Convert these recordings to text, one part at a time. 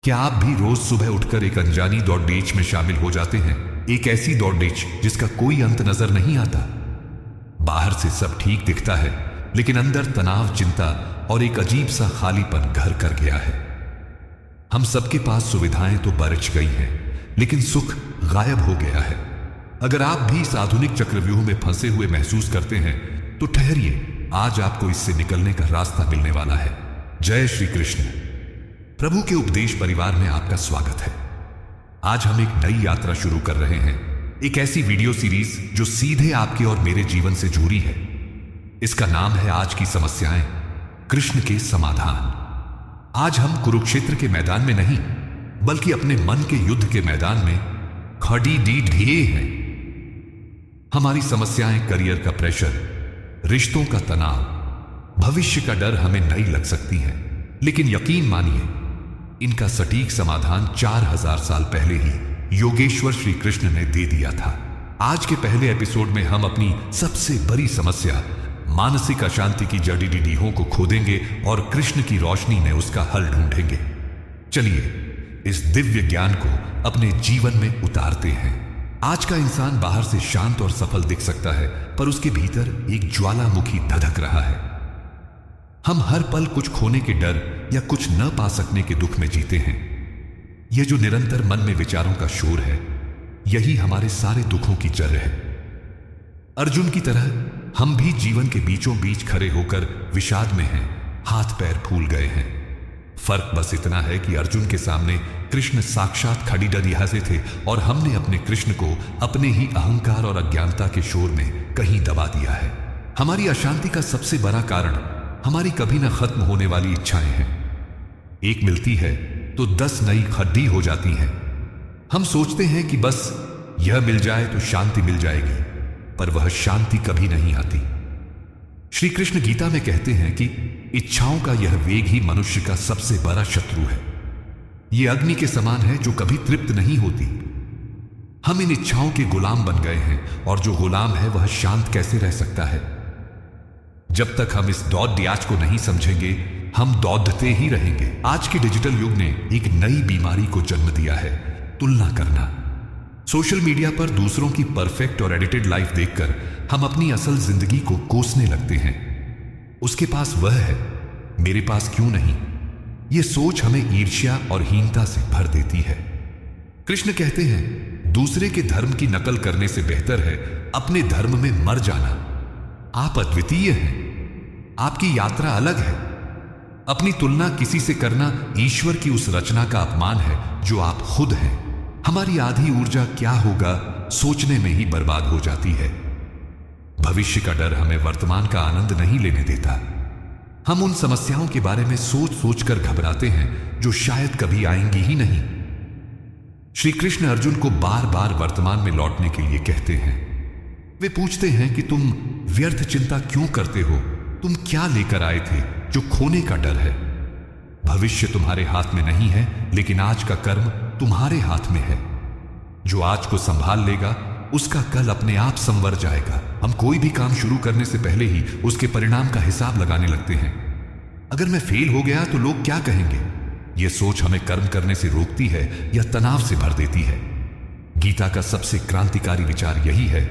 क्या आप भी रोज सुबह उठकर एक अनजानी दौड़-दौड़ में शामिल हो जाते हैं? एक ऐसी दौड़-दौड़ जिसका कोई अंत नजर नहीं आता। बाहर से सब ठीक दिखता है, लेकिन अंदर तनाव, चिंता और एक अजीब सा खालीपन घर कर गया है। हम सबके पास सुविधाएं तो बरछ गई हैं, लेकिन सुख गायब हो गया है। अगर आप भी इस आधुनिक चक्रव्यूह में फंसे हुए महसूस करते हैं तो ठहरिए, आज आपको इससे निकलने का रास्ता मिलने वाला है। जय श्री कृष्ण। प्रभु के उपदेश परिवार में आपका स्वागत है। आज हम एक नई यात्रा शुरू कर रहे हैं, एक ऐसी वीडियो सीरीज जो सीधे आपके और मेरे जीवन से जुड़ी है। इसका नाम है आज की समस्याएं, कृष्ण के समाधान। आज हम कुरुक्षेत्र के मैदान में नहीं, बल्कि अपने मन के युद्ध के मैदान में खड़ी ढे हैं। हमारी समस्याएं करियर का प्रेशर, रिश्तों का तनाव, भविष्य का डर हमें नई लग सकती हैं, लेकिन यकीन मानिए, इनका सटीक समाधान 4000 साल पहले ही योगेश्वर श्री कृष्ण ने दे दिया था। आज के पहले एपिसोड में हम अपनी सबसे बड़ी समस्या, मानसिक अशांति की जड़ीबूटियों को खोदेंगे और कृष्ण की रोशनी में उसका हल ढूंढेंगे। चलिए इस दिव्य ज्ञान को अपने जीवन में उतारते हैं। आज का इंसान बाहर से शांत और सफल दिख सकता है, पर उसके भीतर एक ज्वालामुखी धधक रहा है। हम हर पल कुछ खोने के डर या कुछ न पा सकने के दुख में जीते हैं। यह जो निरंतर मन में विचारों का शोर है, यही हमारे सारे दुखों की जड़ है। अर्जुन की तरह हम भी जीवन के बीचों बीच खड़े होकर विषाद में हैं, हाथ पैर फूल गए हैं। फर्क बस इतना है कि अर्जुन के सामने कृष्ण साक्षात खड़ी डरियासे थे और हमने अपने कृष्ण को अपने ही अहंकार और अज्ञानता के शोर में कहीं दबा दिया है। हमारी अशांति का सबसे बड़ा कारण हमारी कभी न खत्म होने वाली इच्छाएं हैं। एक मिलती है तो 10 नई खड्डी हो जाती हैं। हम सोचते हैं कि बस यह मिल जाए तो शांति मिल जाएगी, पर वह शांति कभी नहीं आती। श्री कृष्ण गीता में कहते हैं कि इच्छाओं का यह वेग ही मनुष्य का सबसे बड़ा शत्रु है। यह अग्नि के समान है जो कभी तृप्त नहीं होती। हम इन इच्छाओं के गुलाम बन गए हैं, और जो गुलाम है वह शांत कैसे रह सकता है? जब तक हम इस दौड़-दौड़ को नहीं समझेंगे, हम दौड़ते ही रहेंगे। आज के डिजिटल युग ने एक नई बीमारी को जन्म दिया है, तुलना करना। सोशल मीडिया पर दूसरों की परफेक्ट और एडिटेड लाइफ देखकर हम अपनी असल जिंदगी को कोसने लगते हैं। उसके पास वह है, मेरे पास क्यों नहीं? यह सोच हमें ईर्ष्या और हीनता से भर देती है। कृष्ण कहते हैं, दूसरे के धर्म की नकल करने से बेहतर है अपने धर्म में मर जाना। आप अद्वितीय हैं, आपकी यात्रा अलग है। अपनी तुलना किसी से करना ईश्वर की उस रचना का अपमान है जो आप खुद हैं। हमारी आधी ऊर्जा क्या होगा सोचने में ही बर्बाद हो जाती है। भविष्य का डर हमें वर्तमान का आनंद नहीं लेने देता। हम उन समस्याओं के बारे में सोच सोचकर घबराते हैं जो शायद कभी आएंगी ही नहीं। श्री कृष्ण अर्जुन को बार बार वर्तमान में लौटने के लिए कहते हैं। वे पूछते हैं कि तुम व्यर्थ चिंता क्यों करते हो? तुम क्या लेकर आए थे जो खोने का डर है? भविष्य तुम्हारे हाथ में नहीं है, लेकिन आज का कर्म तुम्हारे हाथ में है। जो आज को संभाल लेगा, उसका कल अपने आप संवर जाएगा। हम कोई भी काम शुरू करने से पहले ही उसके परिणाम का हिसाब लगाने लगते हैं। अगर मैं फेल हो गया तो लोग क्या कहेंगे? यह सोच हमें कर्म करने से रोकती है या तनाव से भर देती है। गीता का सबसे क्रांतिकारी विचार यही है,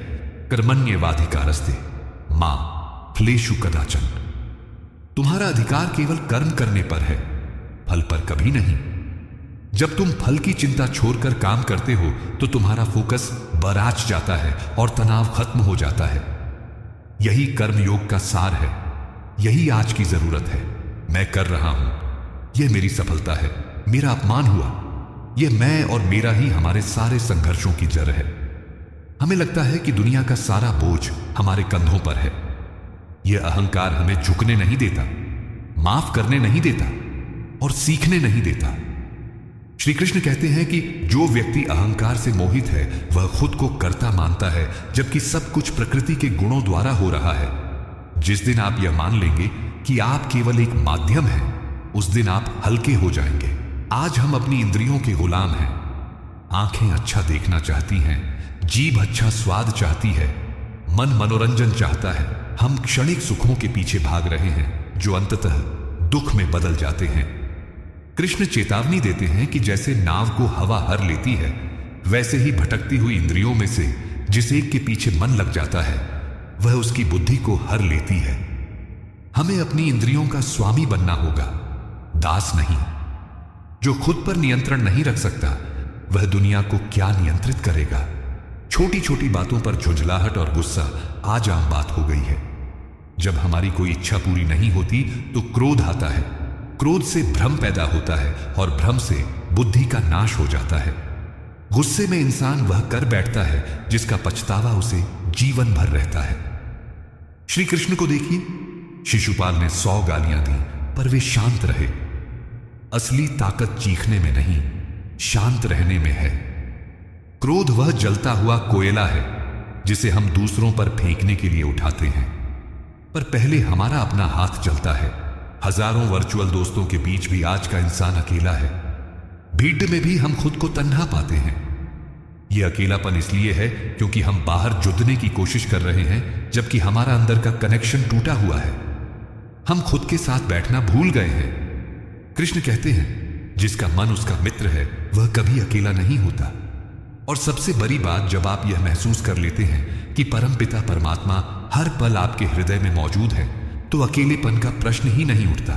कर्मण्येवाधिकारस्ते मा फलेषु कदाचन। तुम्हारा अधिकार केवल कर्म करने पर है, फल पर कभी नहीं। जब तुम फल की चिंता छोड़कर काम करते हो तो तुम्हारा फोकस बराच जाता है और तनाव खत्म हो जाता है। यही कर्मयोग का सार है। यही आज की जरूरत है। मैं कर रहा हूं, यह मेरी सफलता है। मेरा अपमान हुआ, यह मैं और मेरा ही हमारे सारे संघर्षों की जड़ है। हमें लगता है कि दुनिया का सारा बोझ हमारे कंधों पर है। यह अहंकार हमें झुकने नहीं देता, माफ करने नहीं देता और सीखने नहीं देता। श्री कृष्ण कहते हैं कि जो व्यक्ति अहंकार से मोहित है वह खुद को कर्ता मानता है, जबकि सब कुछ प्रकृति के गुणों द्वारा हो रहा है। जिस दिन आप यह मान लेंगे कि आप केवल एक माध्यम हैं, उस दिन आप हल्के हो जाएंगे। आज हम अपनी इंद्रियों के गुलाम हैं। आंखें अच्छा देखना चाहती हैं, जीभ अच्छा स्वाद चाहती है, मन मनोरंजन चाहता है। हम क्षणिक सुखों के पीछे भाग रहे हैं जो अंततः दुख में बदल जाते हैं। कृष्ण चेतावनी देते हैं कि जैसे नाव को हवा हर लेती है, वैसे ही भटकती हुई इंद्रियों में से जिस एक के पीछे मन लग जाता है, वह उसकी बुद्धि को हर लेती है। हमें अपनी इंद्रियों का स्वामी बनना होगा, दास नहीं। जो खुद पर नियंत्रण नहीं रख सकता, वह दुनिया को क्या नियंत्रित करेगा। छोटी छोटी बातों पर झुंझलाहट और गुस्सा आज आम बात हो गई है। जब हमारी कोई इच्छा पूरी नहीं होती तो क्रोध आता है। क्रोध से भ्रम पैदा होता है और भ्रम से बुद्धि का नाश हो जाता है। गुस्से में इंसान वह कर बैठता है जिसका पछतावा उसे जीवन भर रहता है। श्री कृष्ण को देखिए, शिशुपाल ने 100 गालियां दी पर वे शांत रहे। असली ताकत चीखने में नहीं, शांत रहने में है। क्रोध वह जलता हुआ कोयला है जिसे हम दूसरों पर फेंकने के लिए उठाते हैं, पर पहले हमारा अपना हाथ जलता है। हजारों वर्चुअल दोस्तों के बीच भी आज का इंसान अकेला है। भीड़ में भी हम खुद को तन्हा पाते हैं। यह अकेलापन इसलिए है क्योंकि हम बाहर जुड़ने की कोशिश कर रहे हैं, जबकि हमारा अंदर का कनेक्शन टूटा हुआ है। हम खुद के साथ बैठना भूल गए हैं। कृष्ण कहते हैं, जिसका मन उसका मित्र है वह कभी अकेला नहीं होता। और सबसे बड़ी बात, जब आप यह महसूस कर लेते हैं कि परमपिता परमात्मा हर पल आपके हृदय में मौजूद है, तो अकेलेपन का प्रश्न ही नहीं उठता।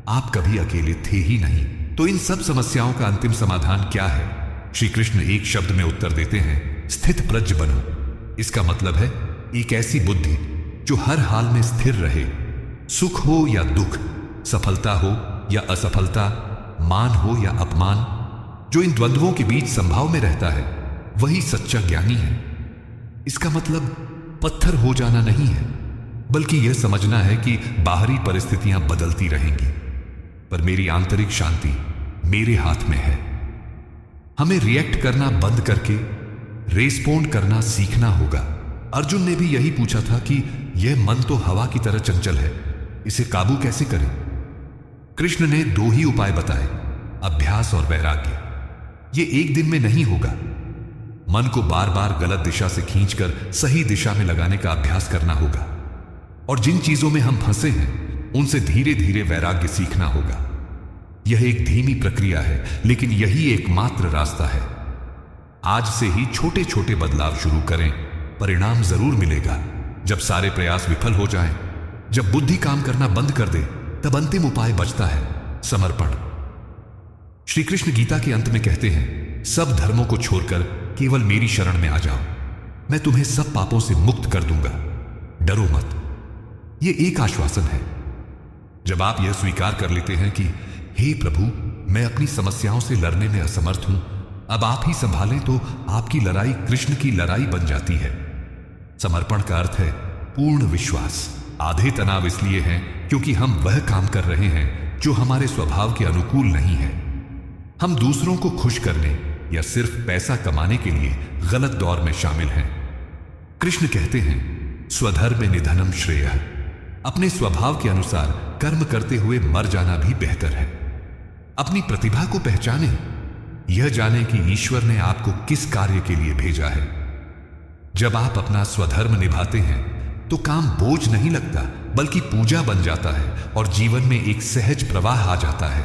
आप कभी अकेले थे ही नहीं। तो इन सब समस्याओं का अंतिम समाधान क्या है? श्री कृष्ण एक शब्द में उत्तर देते हैं, स्थित प्रज्ञ बनो। इसका मतलब है एक ऐसी बुद्धि जो हर हाल में स्थिर रहे। सुख हो या दुख, सफलता हो या असफलता, मान हो या अपमान, जो इन द्वंद्वों के बीच संभाव में रहता है, वही सच्चा ज्ञानी है। इसका मतलब पत्थर हो जाना नहीं है, बल्कि यह समझना है कि बाहरी परिस्थितियां बदलती रहेंगी, पर मेरी आंतरिक शांति मेरे हाथ में है। हमें रिएक्ट करना बंद करके रेस्पॉन्ड करना सीखना होगा। अर्जुन ने भी यही पूछा था कि यह मन तो हवा की तरह चंचल है, इसे काबू कैसे करें? कृष्ण ने 2 ही उपाय बताए, अभ्यास और वैराग्य। यह एक दिन में नहीं होगा। मन को बार बार गलत दिशा से खींचकर सही दिशा में लगाने का अभ्यास करना होगा। और जिन चीजों में हम फंसे हैं, उनसे धीरे धीरे वैराग्य सीखना होगा। यह एक धीमी प्रक्रिया है, लेकिन यही एकमात्र रास्ता है। आज से ही छोटे छोटे बदलाव शुरू करें, परिणाम जरूर मिलेगा। जब सारे प्रयास विफल हो जाएं, जब बुद्धि काम करना बंद कर दे, तब अंतिम उपाय बचता है, समर्पण। श्री कृष्ण गीता के अंत में कहते हैं, सब धर्मों को छोड़कर केवल मेरी शरण में आ जाओ, मैं तुम्हें सब पापों से मुक्त कर दूंगा, डरो मत। यह एक आश्वासन है। जब आप यह स्वीकार कर लेते हैं कि हे प्रभु, मैं अपनी समस्याओं से लड़ने में असमर्थ हूं, अब आप ही संभालें, तो आपकी लड़ाई कृष्ण की लड़ाई बन जाती है। समर्पण का अर्थ है पूर्ण विश्वास। आधे तनाव इसलिए हैं क्योंकि हम वह काम कर रहे हैं जो हमारे स्वभाव के अनुकूल नहीं है। हम दूसरों को खुश करने या सिर्फ पैसा कमाने के लिए गलत दौर में शामिल हैं। कृष्ण कहते हैं, स्वधर्म निधनम श्रेयः। अपने स्वभाव के अनुसार कर्म करते हुए मर जाना भी बेहतर है। अपनी प्रतिभा को पहचानें, यह जाने कि ईश्वर ने आपको किस कार्य के लिए भेजा है। जब आप अपना स्वधर्म निभाते हैं तो काम बोझ नहीं लगता, बल्कि पूजा बन जाता है और जीवन में एक सहज प्रवाह आ जाता है।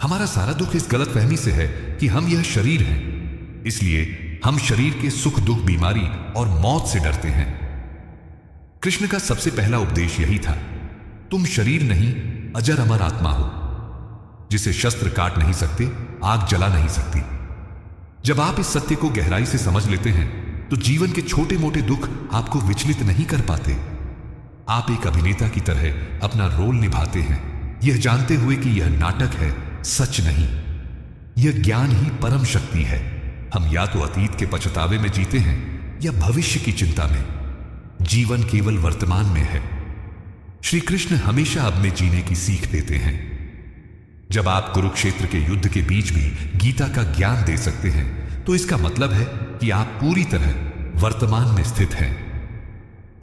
हमारा सारा दुख इस गलतफहमी से है कि हम यह शरीर हैं, इसलिए हम शरीर के सुख दुख, बीमारी और मौत से डरते हैं। कृष्ण का सबसे पहला उपदेश यही था, तुम शरीर नहीं, अजर अमर आत्मा हो, जिसे शस्त्र काट नहीं सकते, आग जला नहीं सकती। जब आप इस सत्य को गहराई से समझ लेते हैं तो जीवन के छोटे मोटे दुख आपको विचलित नहीं कर पाते। आप एक अभिनेता की तरह अपना रोल निभाते हैं, यह जानते हुए कि यह नाटक है, सच नहीं। यह ज्ञान ही परम शक्ति है। हम या तो अतीत के पछतावे में जीते हैं या भविष्य की चिंता में। जीवन केवल वर्तमान में है। श्री कृष्ण हमेशा अब में जीने की सीख देते हैं। जब आप कुरुक्षेत्र के युद्ध के बीच भी गीता का ज्ञान दे सकते हैं, तो इसका मतलब है कि आप पूरी तरह वर्तमान में स्थित हैं।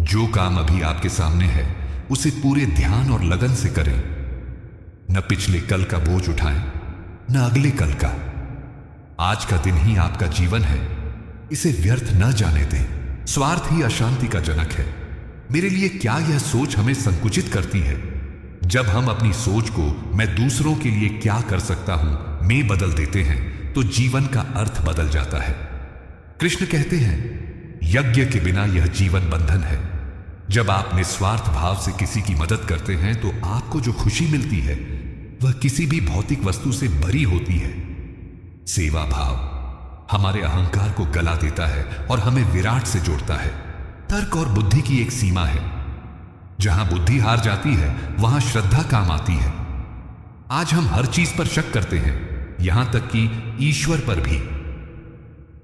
जो काम अभी आपके सामने है, उसे पूरे ध्यान और लगन से करें। न पिछले कल का बोझ उठाएं, न अगले कल का। आज का दिन ही आपका जीवन है, इसे व्यर्थ न जाने दें। स्वार्थ ही अशांति का जनक है। मेरे लिए क्या यह सोच हमें संकुचित करती है? जब हम अपनी सोच को मैं दूसरों के लिए क्या कर सकता हूं में बदल देते हैं तो जीवन का अर्थ बदल जाता है। कृष्ण कहते हैं, यज्ञ के बिना यह जीवन बंधन है। जब आप निस्वार्थ भाव से किसी की मदद करते हैं तो आपको जो खुशी मिलती है वह किसी भी भौतिक वस्तु से भरी होती है। सेवा भाव हमारे अहंकार को गला देता है और हमें विराट से जोड़ता है। तर्क और बुद्धि की एक सीमा है। जहां बुद्धि हार जाती है वहां श्रद्धा काम आती है। आज हम हर चीज पर शक करते हैं, यहां तक कि ईश्वर पर भी।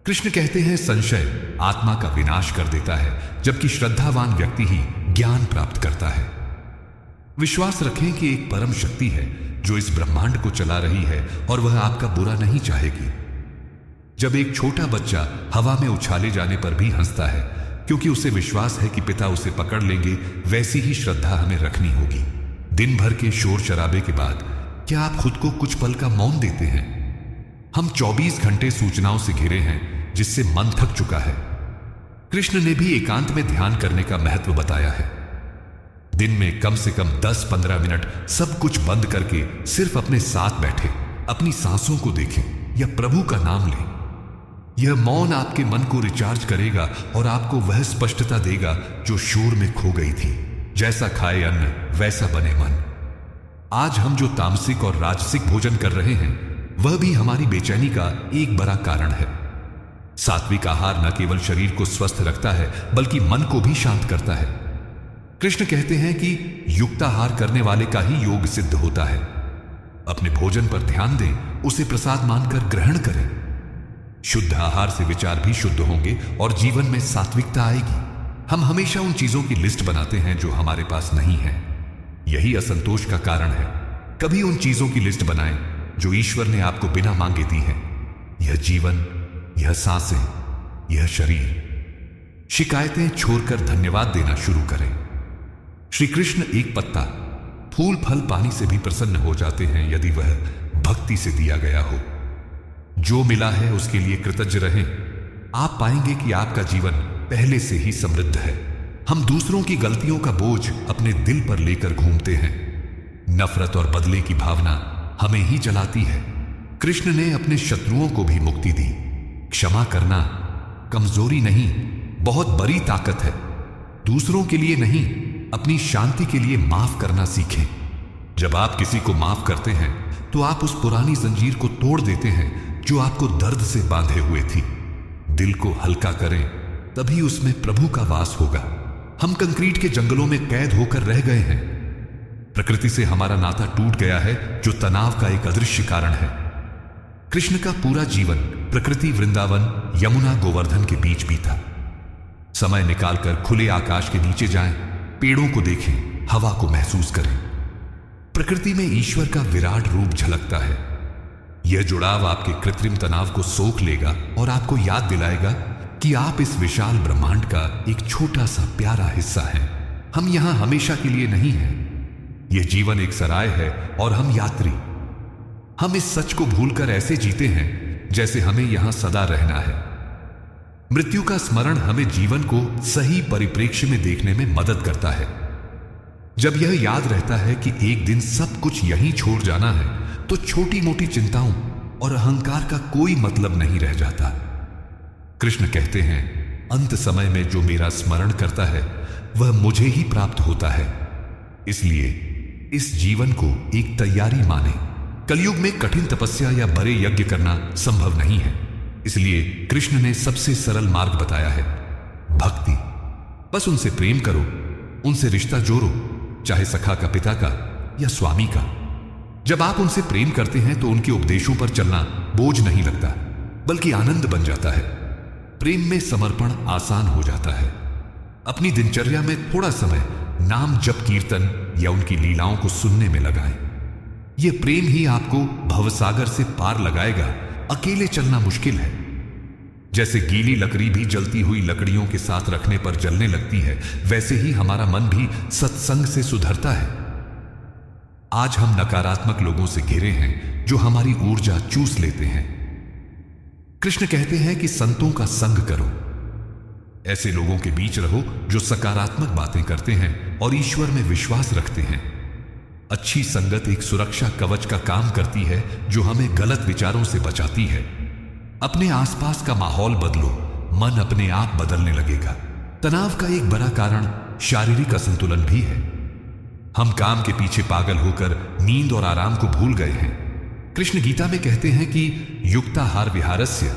कृष्ण कहते हैं, संशय आत्मा का विनाश कर देता है, जबकि श्रद्धावान व्यक्ति ही ज्ञान प्राप्त करता है। विश्वास रखें कि एक परम शक्ति है जो इस ब्रह्मांड को चला रही है और वह आपका बुरा नहीं चाहेगी। जब एक छोटा बच्चा हवा में उछाले जाने पर भी हंसता है क्योंकि उसे विश्वास है कि पिता उसे पकड़ लेंगे, वैसी ही श्रद्धा हमें रखनी होगी। दिन भर के शोर शराबे के बाद क्या आप खुद को कुछ पल का मौन देते हैं? हम 24 घंटे सूचनाओं से घिरे हैं जिससे मन थक चुका है। कृष्ण ने भी एकांत में ध्यान करने का महत्व बताया है। दिन में कम से कम 10-15 मिनट सब कुछ बंद करके सिर्फ अपने साथ बैठे, अपनी सांसों को देखें या प्रभु का नाम लें। यह मौन आपके मन को रिचार्ज करेगा और आपको वह स्पष्टता देगा जो शोर में खो गई थी। जैसा खाए अन्न वैसा बने मन। आज हम जो तामसिक और राजसिक भोजन कर रहे हैं वह भी हमारी बेचैनी का एक बड़ा कारण है। सात्विक आहार न केवल शरीर को स्वस्थ रखता है बल्कि मन को भी शांत करता है। कृष्ण कहते हैं कि युक्ताहार करने वाले का ही योग सिद्ध होता है। अपने भोजन पर ध्यान दें, उसे प्रसाद मानकर ग्रहण करें। शुद्ध आहार से विचार भी शुद्ध होंगे और जीवन में सात्विकता आएगी। हम हमेशा उन चीजों की लिस्ट बनाते हैं जो हमारे पास नहीं है। यही असंतोष का कारण है। कभी उन चीजों की लिस्ट बनाएं जो ईश्वर ने आपको बिना मांगे दी है। यह जीवन, यह सांसें, यह शरीर। शिकायतें छोड़कर धन्यवाद देना शुरू करें। श्री कृष्ण एक पत्ता, फूल, फल, पानी से भी प्रसन्न हो जाते हैं यदि वह भक्ति से दिया गया हो। जो मिला है उसके लिए कृतज्ञ रहें। आप पाएंगे कि आपका जीवन पहले से ही समृद्ध है। हम दूसरों की गलतियों का बोझ अपने दिल पर लेकर घूमते हैं। नफरत और बदले की भावना हमें ही जलाती है। कृष्ण ने अपने शत्रुओं को भी मुक्ति दी। क्षमा करना कमजोरी नहीं, बहुत बड़ी ताकत है। दूसरों के लिए नहीं, अपनी शांति के लिए माफ करना सीखें। जब आप किसी को माफ करते हैं तो आप उस पुरानी जंजीर को तोड़ देते हैं जो आपको दर्द से बांधे हुए थी। दिल को हल्का करें, तभी उसमें प्रभु का वास होगा। हम कंक्रीट के जंगलों में कैद होकर रह गए हैं। प्रकृति से हमारा नाता टूट गया है जो तनाव का एक अदृश्य कारण है। कृष्ण का पूरा जीवन प्रकृति, वृंदावन, यमुना, गोवर्धन के बीच बीता। समय निकालकर खुले आकाश के नीचे जाएं, पेड़ों को देखें, हवा को महसूस करें। प्रकृति में ईश्वर का विराट रूप झलकता है। यह जुड़ाव आपके कृत्रिम तनाव को सोख लेगा और आपको याद दिलाएगा कि आप इस विशाल ब्रह्मांड का एक छोटा सा प्यारा हिस्सा हैं। हम यहां हमेशा के लिए नहीं हैं। यह जीवन एक सराय है और हम यात्री। हम इस सच को भूलकर ऐसे जीते हैं जैसे हमें यहां सदा रहना है। मृत्यु का स्मरण हमें जीवन को सही परिप्रेक्ष्य में देखने में मदद करता है। जब यह याद रहता है कि एक दिन सब कुछ यहीं छोड़ जाना है तो छोटी मोटी चिंताओं और अहंकार का कोई मतलब नहीं रह जाता। कृष्ण कहते हैं, अंत समय में जो मेरा स्मरण करता है वह मुझे ही प्राप्त होता है। इसलिए इस जीवन को एक तैयारी माने। कलयुग में कठिन तपस्या या बड़े यज्ञ करना संभव नहीं है। इसलिए कृष्ण ने सबसे सरल मार्ग बताया है, भक्ति। बस उनसे प्रेम करो, उनसे रिश्ता जोड़ो, चाहे सखा का, पिता का या स्वामी का। जब आप उनसे प्रेम करते हैं तो उनके उपदेशों पर चलना बोझ नहीं लगता बल्कि आनंद बन जाता है। प्रेम में समर्पण आसान हो जाता है। अपनी दिनचर्या में थोड़ा समय नाम जप, कीर्तन या उनकी लीलाओं को सुनने में लगाएं। यह प्रेम ही आपको भवसागर से पार लगाएगा। अकेले चलना मुश्किल है। जैसे गीली लकड़ी भी जलती हुई लकड़ियों के साथ रखने पर जलने लगती है, वैसे ही हमारा मन भी सत्संग से सुधरता है। आज हम नकारात्मक लोगों से घिरे हैं जो हमारी ऊर्जा चूस लेते हैं। कृष्ण कहते हैं कि संतों का संग करो। ऐसे लोगों के बीच रहो जो सकारात्मक बातें करते हैं और ईश्वर में विश्वास रखते हैं। अच्छी संगत एक सुरक्षा कवच का काम करती है जो हमें गलत विचारों से बचाती है। अपने आसपास का माहौल बदलो, मन अपने आप बदलने लगेगा। तनाव का एक बड़ा कारण शारीरिक असंतुलन भी है। हम काम के पीछे पागल होकर नींद और आराम को भूल गए हैं। कृष्ण गीता में कहते हैं कि युक्ताहार विहारस्य,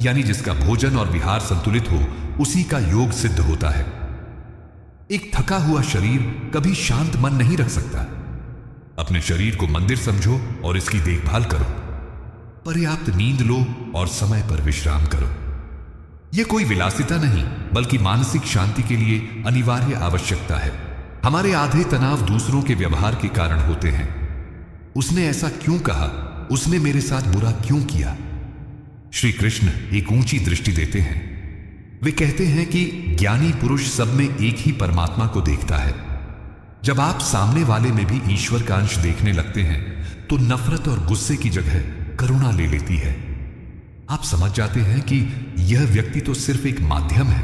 यानी जिसका भोजन और विहार संतुलित हो उसी का योग सिद्ध होता है। एक थका हुआ शरीर कभी शांत मन नहीं रख सकता। अपने शरीर को मंदिर समझो और इसकी देखभाल करो। पर्याप्त नींद लो और समय पर विश्राम करो। यह कोई विलासिता नहीं बल्कि मानसिक शांति के लिए अनिवार्य आवश्यकता है। हमारे आधे तनाव दूसरों के व्यवहार के कारण होते हैं। उसने ऐसा क्यों कहा, उसने मेरे साथ बुरा क्यों किया। श्री कृष्ण एक ऊंची दृष्टि देते हैं। वे कहते हैं कि ज्ञानी पुरुष सब में एक ही परमात्मा को देखता है। जब आप सामने वाले में भी ईश्वर का अंश देखने लगते हैं तो नफरत और गुस्से की जगह करुणा ले लेती है। आप समझ जाते हैं कि यह व्यक्ति तो सिर्फ एक माध्यम है।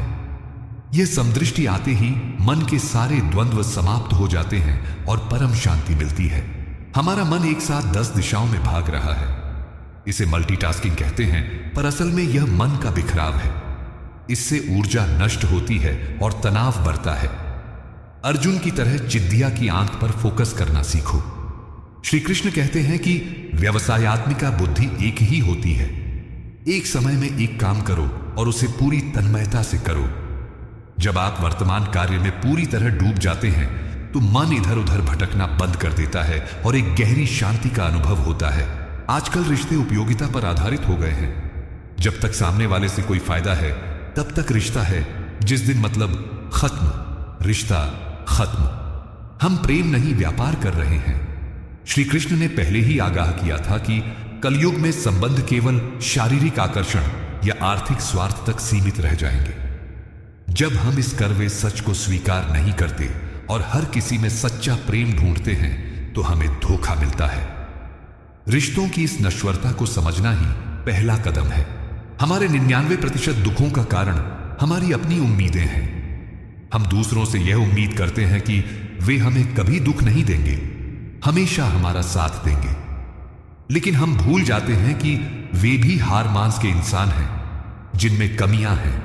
यह समदृष्टि आते ही मन के सारे द्वंद्व समाप्त हो जाते हैं और परम शांति मिलती है। हमारा मन एक साथ 10 दिशाओं में भाग रहा है। इसे मल्टीटास्किंग कहते हैं, पर असल में यह मन का बिखराव है। इससे ऊर्जा नष्ट होती है और तनाव बढ़ता है। अर्जुन की तरह चिद्दिया की आंख पर फोकस करना सीखो। श्री कृष्ण कहते हैं कि व्यवसायत्मिका बुद्धि एक ही होती है। एक समय में एक काम करो और उसे पूरी तन्मयता से करो। जब आप वर्तमान कार्य में पूरी तरह डूब जाते हैं तो मन इधर उधर भटकना बंद कर देता है और एक गहरी शांति का अनुभव होता है। आजकल रिश्ते उपयोगिता पर आधारित हो गए हैं। जब तक सामने वाले से कोई फायदा है तब तक रिश्ता है। जिस दिन मतलब खत्म, रिश्ता खत्म। हम प्रेम नहीं व्यापार कर रहे हैं। श्री कृष्ण ने पहले ही आगाह किया था कि कलयुग में संबंध केवल शारीरिक आकर्षण या आर्थिक स्वार्थ तक सीमित रह जाएंगे। जब हम इस कड़वे सच को स्वीकार नहीं करते और हर किसी में सच्चा प्रेम ढूंढते हैं तो हमें धोखा मिलता है। रिश्तों की इस नश्वरता को समझना ही पहला कदम है। हमारे 99% दुखों का कारण हमारी अपनी उम्मीदें हैं। हम दूसरों से यह उम्मीद करते हैं कि वे हमें कभी दुख नहीं देंगे, हमेशा हमारा साथ देंगे। लेकिन हम भूल जाते हैं कि वे भी हार मांस के इंसान हैं जिनमें कमियां हैं।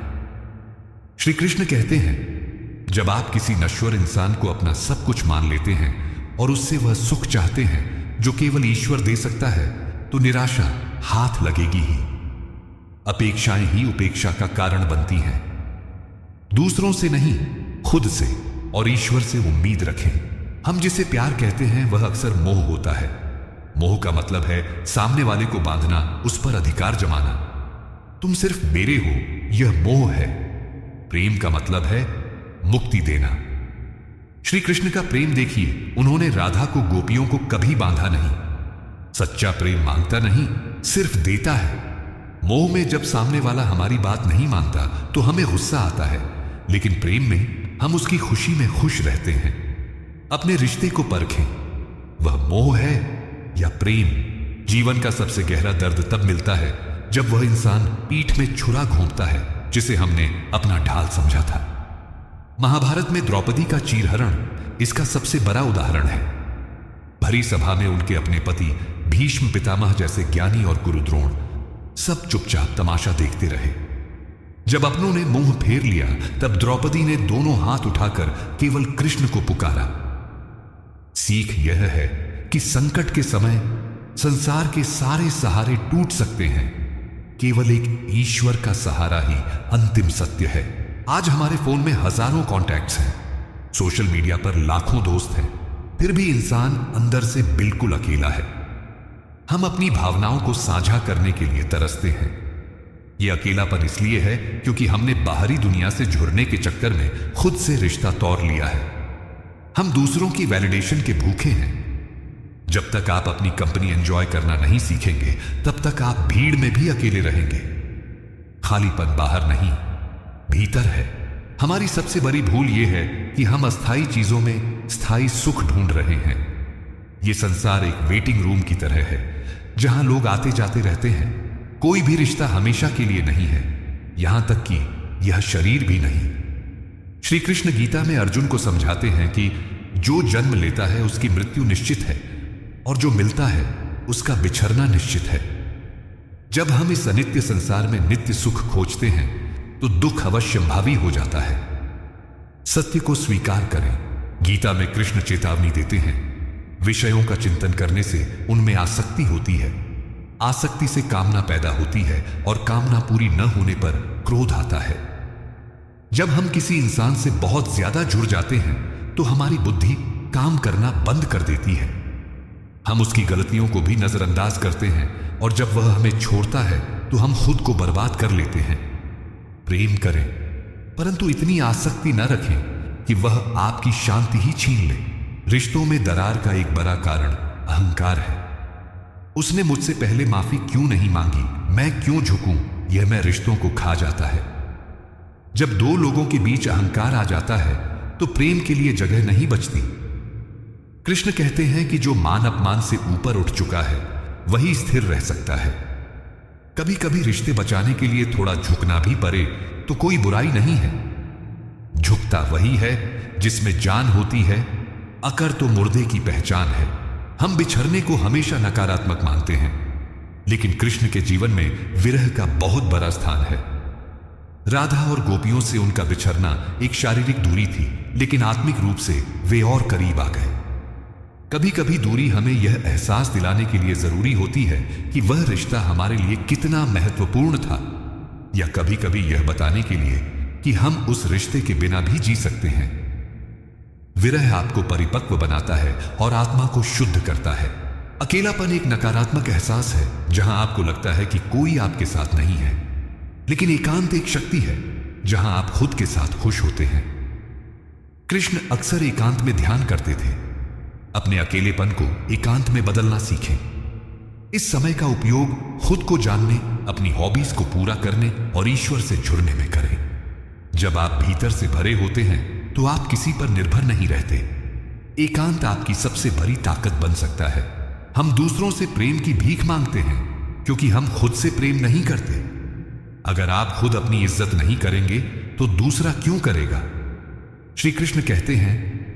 श्री कृष्ण कहते हैं, जब आप किसी नश्वर इंसान को अपना सब कुछ मान लेते हैं और उससे वह सुख चाहते हैं जो केवल ईश्वर दे सकता है तो निराशा हाथ लगेगी ही। अपेक्षाएं ही उपेक्षा का कारण बनती हैं। दूसरों से नहीं, खुद से और ईश्वर से उम्मीद रखें। हम जिसे प्यार कहते हैं वह अक्सर मोह होता है। मोह का मतलब है सामने वाले को बांधना, उस पर अधिकार जमाना। तुम सिर्फ मेरे हो, यह मोह है। प्रेम का मतलब है मुक्ति देना। श्री कृष्ण का प्रेम देखिए, उन्होंने राधा को गोपियों को कभी बांधा नहीं। सच्चा प्रेम मांगता नहीं, सिर्फ देता है। मोह में जब सामने वाला हमारी बात नहीं मानता तो हमें गुस्सा आता है, लेकिन प्रेम में हम उसकी खुशी में खुश रहते हैं। अपने रिश्ते को परखें, वह मोह है या प्रेम। जीवन का सबसे गहरा दर्द तब मिलता है जब वह इंसान पीठ में छुरा घोंपता है जिसे हमने अपना ढाल समझा था। महाभारत में द्रौपदी का चीरहरण इसका सबसे बड़ा उदाहरण है। भरी सभा में उनके अपने पति भीष्म पितामह जैसे ज्ञानी और गुरु द्रोण सब चुपचाप तमाशा देखते रहे। जब अपनों ने मुंह फेर लिया तब द्रौपदी ने दोनों हाथ उठाकर केवल कृष्ण को पुकारा। सीख यह है कि संकट के समय संसार के सारे सहारे टूट सकते हैं, केवल एक ईश्वर का सहारा ही अंतिम सत्य है। आज हमारे फोन में हजारों कॉन्टैक्ट्स हैं, सोशल मीडिया पर लाखों दोस्त हैं, फिर भी इंसान अंदर से बिल्कुल अकेला है। हम अपनी भावनाओं को साझा करने के लिए तरसते हैं। यह अकेलापन इसलिए है क्योंकि हमने बाहरी दुनिया से जुड़ने के चक्कर में खुद से रिश्ता तोड़ लिया है। हम दूसरों की वैलिडेशन के भूखे हैं। जब तक आप अपनी कंपनी एंजॉय करना नहीं सीखेंगे तब तक आप भीड़ में भी अकेले रहेंगे। खालीपन बाहर नहीं, भीतर है। हमारी सबसे बड़ी भूल यह है कि हम अस्थायी चीजों में स्थायी सुख ढूंढ रहे हैं। यह संसार एक वेटिंग रूम की तरह है जहां लोग आते जाते रहते हैं। कोई भी रिश्ता हमेशा के लिए नहीं है, यहां तक कि यह शरीर भी नहीं। श्री कृष्ण गीता में अर्जुन को समझाते हैं कि जो जन्म लेता है उसकी मृत्यु निश्चित है और जो मिलता है उसका बिछड़ना निश्चित है। जब हम इस अनित्य संसार में नित्य सुख खोजते हैं तो दुख अवश्यंभावी हो जाता है। सत्य को स्वीकार करें। गीता में कृष्ण चेतावनी देते हैं, विषयों का चिंतन करने से उनमें आसक्ति होती है, आसक्ति से कामना पैदा होती है और कामना पूरी न होने पर क्रोध आता है। जब हम किसी इंसान से बहुत ज्यादा जुड़ जाते हैं तो हमारी बुद्धि काम करना बंद कर देती है। हम उसकी गलतियों को भी नजरअंदाज करते हैं और जब वह हमें छोड़ता है तो हम खुद को बर्बाद कर लेते हैं। प्रेम करें, परंतु इतनी आसक्ति न रखें कि वह आपकी शांति ही छीन ले। रिश्तों में दरार का एक बड़ा कारण अहंकार है। उसने मुझसे पहले माफी क्यों नहीं मांगी, मैं क्यों झुकूं, यह मैं रिश्तों को खा जाता है। जब दो लोगों के बीच अहंकार आ जाता है तो प्रेम के लिए जगह नहीं बचती। कृष्ण कहते हैं कि जो मान अपमान से ऊपर उठ चुका है वही स्थिर रह सकता है। कभी कभी रिश्ते बचाने के लिए थोड़ा झुकना भी पड़े तो कोई बुराई नहीं है। झुकता वही है जिसमें जान होती है, अकर तो मुर्दे की पहचान है। हम बिछड़ने को हमेशा नकारात्मक मानते हैं, लेकिन कृष्ण के जीवन में विरह का बहुत बड़ा स्थान है। राधा और गोपियों से उनका बिछड़ना एक शारीरिक दूरी थी, लेकिन आत्मिक रूप से वे और करीब आ गए। कभी कभी दूरी हमें यह एहसास दिलाने के लिए जरूरी होती है कि वह रिश्ता हमारे लिए कितना महत्वपूर्ण था, या कभी कभी यह बताने के लिए कि हम उस रिश्ते के बिना भी जी सकते हैं। विरह आपको परिपक्व बनाता है और आत्मा को शुद्ध करता है। अकेलापन एक नकारात्मक एहसास है जहां आपको लगता है कि कोई आपके साथ नहीं है, लेकिन एकांत एक शक्ति है जहां आप खुद के साथ खुश होते हैं। कृष्ण अक्सर एकांत में ध्यान करते थे। अपने अकेलेपन को एकांत में बदलना सीखें। इस समय का उपयोग खुद को जानने, अपनी हॉबीज को पूरा करने और ईश्वर से जुड़ने में करें। जब आप भीतर से भरे होते हैं तो आप किसी पर निर्भर नहीं रहते। एकांत आपकी सबसे बड़ी ताकत बन सकता है। हम दूसरों से प्रेम की भीख मांगते हैं क्योंकि हम खुद से प्रेम नहीं करते। अगर आप खुद अपनी इज्जत नहीं करेंगे तो दूसरा क्यों करेगा? श्री कृष्ण कहते हैं,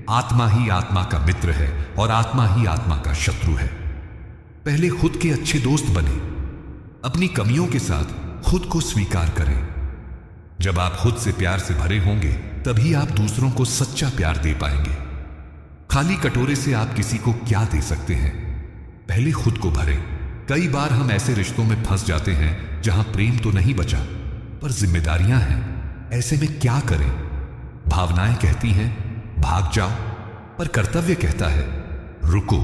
आत्मा ही आत्मा का मित्र है और आत्मा ही आत्मा का शत्रु है। पहले खुद के अच्छे दोस्त बने। अपनी कमियों के साथ खुद को स्वीकार करें। जब आप खुद से प्यार से भरे होंगे तभी आप दूसरों को सच्चा प्यार दे पाएंगे। खाली कटोरे से आप किसी को क्या दे सकते हैं? पहले खुद को भरें। कई बार हम ऐसे रिश्तों में फंस जाते हैं जहां प्रेम तो नहीं बचा पर जिम्मेदारियां हैं। ऐसे में क्या करें? भावनाएं कहती हैं भाग जाओ, पर कर्तव्य कहता है रुको।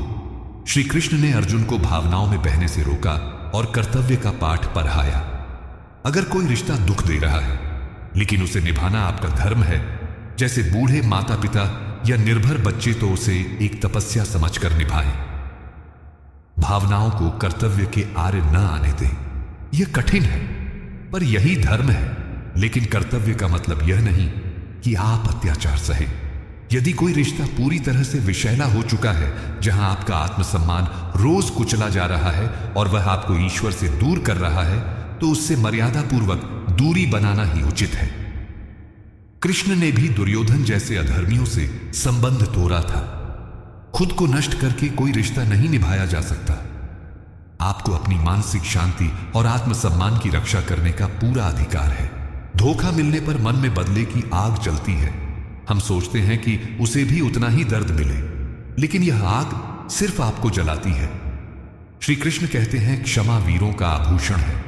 श्री कृष्ण ने अर्जुन को भावनाओं में बहने से रोका और कर्तव्य का पाठ पढ़ाया। अगर कोई रिश्ता दुख दे रहा है लेकिन उसे निभाना आपका धर्म है, जैसे बूढ़े माता पिता या निर्भर बच्चे, तो उसे एक तपस्या समझकर निभाएं। भावनाओं को कर्तव्य के आरे न आने दें। यह कठिन है पर यही धर्म है। लेकिन कर्तव्य का मतलब यह नहीं कि आप अत्याचार सहें। यदि कोई रिश्ता पूरी तरह से विषैला हो चुका है, जहां आपका आत्मसम्मान रोज कुचला जा रहा है और वह आपको ईश्वर से दूर कर रहा है, तो उससे मर्यादा पूर्वक दूरी बनाना ही उचित है। कृष्ण ने भी दुर्योधन जैसे अधर्मियों से संबंध तोड़ा था। खुद को नष्ट करके कोई रिश्ता नहीं निभाया जा सकता। आपको अपनी मानसिक शांति और आत्मसम्मान की रक्षा करने का पूरा अधिकार है। धोखा मिलने पर मन में बदले की आग जलती है। हम सोचते हैं कि उसे भी उतना ही दर्द मिले, लेकिन यह आग सिर्फ आपको जलाती है। श्री कृष्ण कहते हैं, क्षमा वीरों का आभूषण है।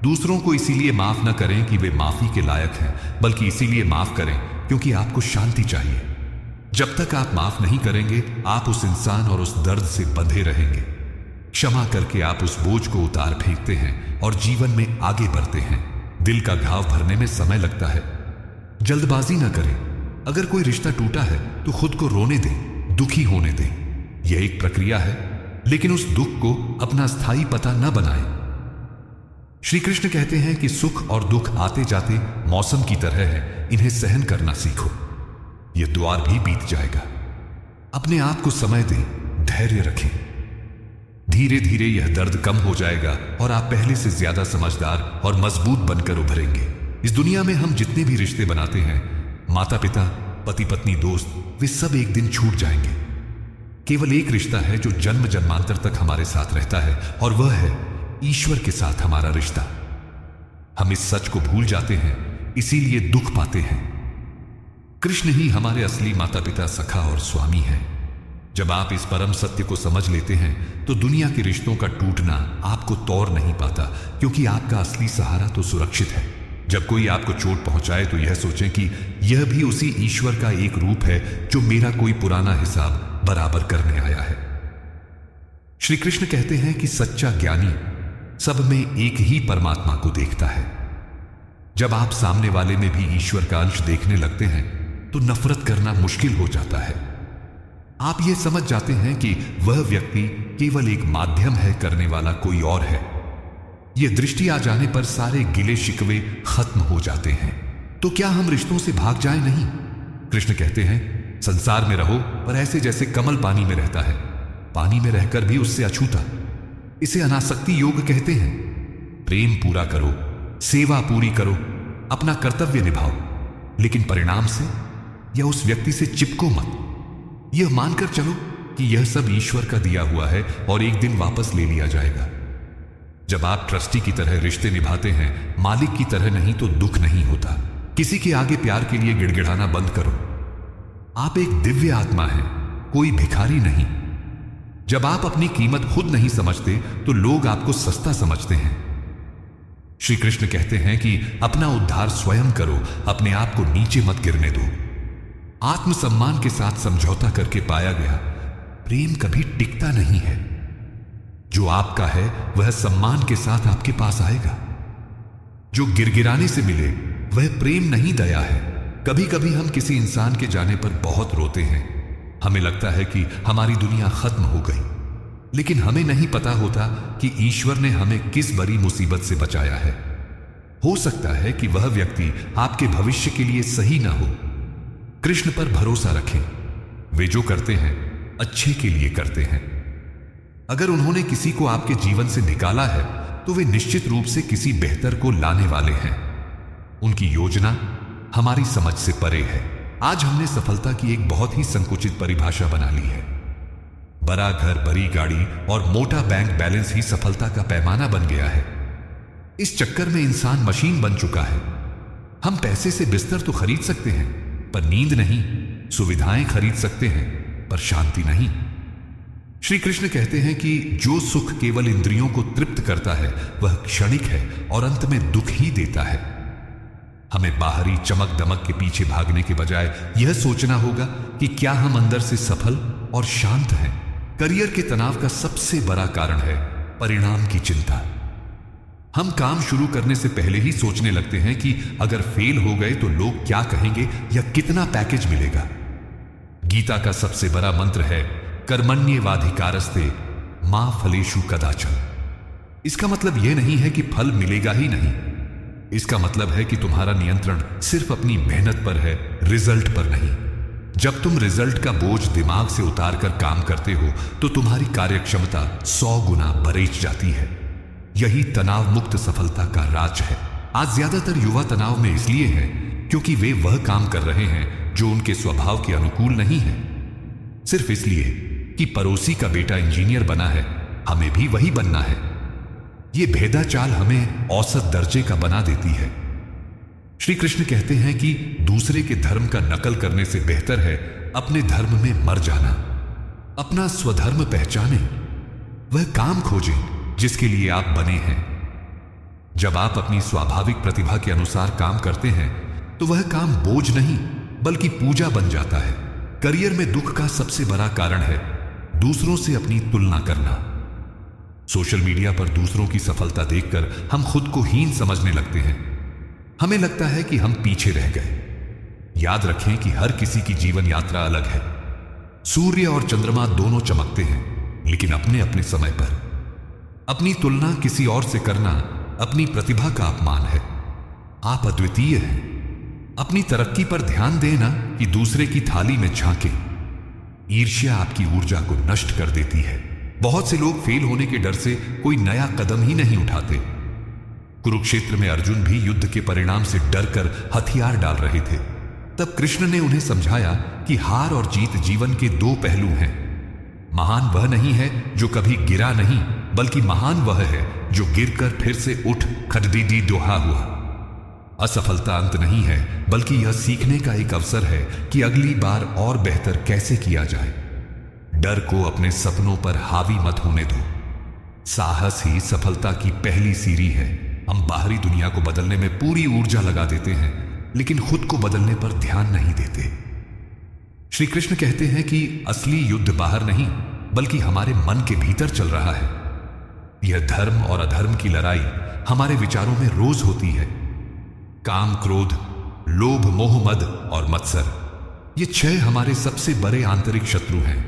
दूसरों को इसीलिए माफ न करें कि वे माफी के लायक हैं, बल्कि इसीलिए माफ करें क्योंकि आपको शांति चाहिए। जब तक आप माफ नहीं करेंगे, आप उस इंसान और उस दर्द से बंधे रहेंगे। क्षमा करके आप उस बोझ को उतार फेंकते हैं और जीवन में आगे बढ़ते हैं। दिल का घाव भरने में समय लगता है। जल्दबाजी न करें। अगर कोई रिश्ता टूटा है तो खुद को रोने दें, दुखी होने दें। यह एक प्रक्रिया है, लेकिन उस दुख को अपना स्थायी पता न बनाएं। श्री कृष्ण कहते हैं कि सुख और दुख आते जाते मौसम की तरह है, इन्हें सहन करना सीखो। यह द्वार भी बीत जाएगा। अपने आप को समय दें, धैर्य रखें। धीरे धीरे यह दर्द कम हो जाएगा और आप पहले से ज्यादा समझदार और मजबूत बनकर उभरेंगे। इस दुनिया में हम जितने भी रिश्ते बनाते हैं, माता पिता, पति पत्नी, दोस्त, वे सब एक दिन छूट जाएंगे। केवल एक रिश्ता है जो जन्म जन्मांतर तक हमारे साथ रहता है, और वह है ईश्वर के साथ हमारा रिश्ता। हम इस सच को भूल जाते हैं, इसीलिए दुख पाते हैं। कृष्ण ही हमारे असली माता पिता, सखा और स्वामी है। जब आप इस परम सत्य को समझ लेते हैं तो दुनिया के रिश्तों का टूटना आपको तौर नहीं पाता, क्योंकि आपका असली सहारा तो सुरक्षित है। जब कोई आपको चोट पहुंचाए तो यह सोचें कि यह भी उसी ईश्वर का एक रूप है जो मेरा कोई पुराना हिसाब बराबर करने आया है। श्री कृष्ण कहते हैं कि सच्चा ज्ञानी सब में एक ही परमात्मा को देखता है। जब आप सामने वाले में भी ईश्वर का अंश देखने लगते हैं तो नफरत करना मुश्किल हो जाता है। आप यह समझ जाते हैं कि वह व्यक्ति केवल एक माध्यम है, करने वाला कोई और है। यह दृष्टि आ जाने पर सारे गिले शिकवे खत्म हो जाते हैं। तो क्या हम रिश्तों से भाग जाए? नहीं। कृष्ण कहते हैं संसार में रहो, पर ऐसे जैसे कमल पानी में रहता है, पानी में रहकर भी उससे अछूता। इसे अनासक्ति योग कहते हैं। प्रेम पूरा करो, सेवा पूरी करो, अपना कर्तव्य निभाओ, लेकिन परिणाम से या उस व्यक्ति से चिपको मत। यह मानकर चलो कि यह सब ईश्वर का दिया हुआ है और एक दिन वापस ले लिया जाएगा। जब आप ट्रस्टी की तरह रिश्ते निभाते हैं, मालिक की तरह नहीं, तो दुख नहीं होता। किसी के आगे प्यार के लिए गिड़गिड़ाना बंद करो। आप एक दिव्य आत्मा हैं, कोई भिखारी नहीं। जब आप अपनी कीमत खुद नहीं समझते तो लोग आपको सस्ता समझते हैं। श्री कृष्ण कहते हैं कि अपना उद्धार स्वयं करो, अपने आप को नीचे मत गिरने दो। आत्मसम्मान के साथ समझौता करके पाया गया प्रेम कभी टिकता नहीं है। जो आपका है वह सम्मान के साथ आपके पास आएगा। जो गिरगिराने से मिले वह प्रेम नहीं, दया है। कभी कभी हम किसी इंसान के जाने पर बहुत रोते हैं। हमें लगता है कि हमारी दुनिया खत्म हो गई, लेकिन हमें नहीं पता होता कि ईश्वर ने हमें किस बड़ी मुसीबत से बचाया है। हो सकता है कि वह व्यक्ति आपके भविष्य के लिए सही ना हो। कृष्ण पर भरोसा रखें। वे जो करते हैं अच्छे के लिए करते हैं। अगर उन्होंने किसी को आपके जीवन से निकाला है तो वे निश्चित रूप से किसी बेहतर को लाने वाले हैं। उनकी योजना हमारी समझ से परे है। आज हमने सफलता की एक बहुत ही संकुचित परिभाषा बना ली है। बड़ा घर, बड़ी गाड़ी और मोटा बैंक बैलेंस ही सफलता का पैमाना बन गया है। इस चक्कर में इंसान मशीन बन चुका है। हम पैसे से बिस्तर तो खरीद सकते हैं, पर नींद नहीं। सुविधाएं खरीद सकते हैं, पर शांति नहीं। श्री कृष्ण कहते हैं कि जो सुख केवल इंद्रियों को तृप्त करता है वह क्षणिक है और अंत में दुख ही देता है। हमें बाहरी चमक दमक के पीछे भागने के बजाय यह सोचना होगा कि क्या हम अंदर से सफल और शांत हैं। करियर के तनाव का सबसे बड़ा कारण है परिणाम की चिंता। हम काम शुरू करने से पहले ही सोचने लगते हैं कि अगर फेल हो गए तो लोग क्या कहेंगे या कितना पैकेज मिलेगा। गीता का सबसे बड़ा मंत्र है कर्मण्येवाधिकारस्ते मा फलेषु कदाचन। इसका मतलब यह नहीं है कि फल मिलेगा ही नहीं। इसका मतलब है कि तुम्हारा नियंत्रण सिर्फ अपनी मेहनत पर है, रिजल्ट पर नहीं। जब तुम रिजल्ट का बोझ दिमाग से उतार कर काम करते हो तो तुम्हारी कार्यक्षमता 100 गुना बढ़ जाती है। यही तनाव मुक्त सफलता का राज है। आज ज्यादातर युवा तनाव में इसलिए हैं क्योंकि वे वह काम कर रहे हैं जो उनके स्वभाव के अनुकूल नहीं है। सिर्फ इसलिए कि पड़ोसी का बेटा इंजीनियर बना है, हमें भी वही बनना है। यह भेदा चाल हमें औसत दर्जे का बना देती है। श्री कृष्ण कहते हैं कि दूसरे के धर्म का नकल करने से बेहतर है अपने धर्म में मर जाना। अपना स्वधर्म पहचाने, वह काम खोजें जिसके लिए आप बने हैं। जब आप अपनी स्वाभाविक प्रतिभा के अनुसार काम करते हैं तो वह काम बोझ नहीं बल्कि पूजा बन जाता है। करियर में दुख का सबसे बड़ा कारण है दूसरों से अपनी तुलना करना। सोशल मीडिया पर दूसरों की सफलता देखकर हम खुद को हीन समझने लगते हैं। हमें लगता है कि हम पीछे रह गए। याद रखें कि हर किसी की जीवन यात्रा अलग है। सूर्य और चंद्रमा दोनों चमकते हैं, लेकिन अपने अपने समय पर। अपनी तुलना किसी और से करना अपनी प्रतिभा का अपमान है। आप अद्वितीय हैं। अपनी तरक्की पर ध्यान देना कि दूसरे की थाली में झांके। ईर्ष्या आपकी ऊर्जा को नष्ट कर देती है। बहुत से लोग फेल होने के डर से कोई नया कदम ही नहीं उठाते। कुरुक्षेत्र में अर्जुन भी युद्ध के परिणाम से डरकर हथियार डाल रहे थे। तब कृष्ण ने उन्हें समझाया कि हार और जीत जीवन के दो पहलू हैं। महान वह नहीं है जो कभी गिरा नहीं, बल्कि महान वह है जो गिरकर फिर से उठ खड़ीदी दोहा हुआ। असफलता अंत नहीं है, बल्कि यह सीखने का एक अवसर है कि अगली बार और बेहतर कैसे किया जाए। डर को अपने सपनों पर हावी मत होने दो। साहस ही सफलता की पहली सीढ़ी है। हम बाहरी दुनिया को बदलने में पूरी ऊर्जा लगा देते हैं, लेकिन खुद को बदलने पर ध्यान नहीं देते। श्री कृष्ण कहते हैं कि असली युद्ध बाहर नहीं, बल्कि हमारे मन के भीतर चल रहा है। यह धर्म और अधर्म की लड़ाई हमारे विचारों में रोज होती है। काम, क्रोध, लोभ, मोह, मद और मत्सर, ये 6 हमारे सबसे बड़े आंतरिक शत्रु हैं।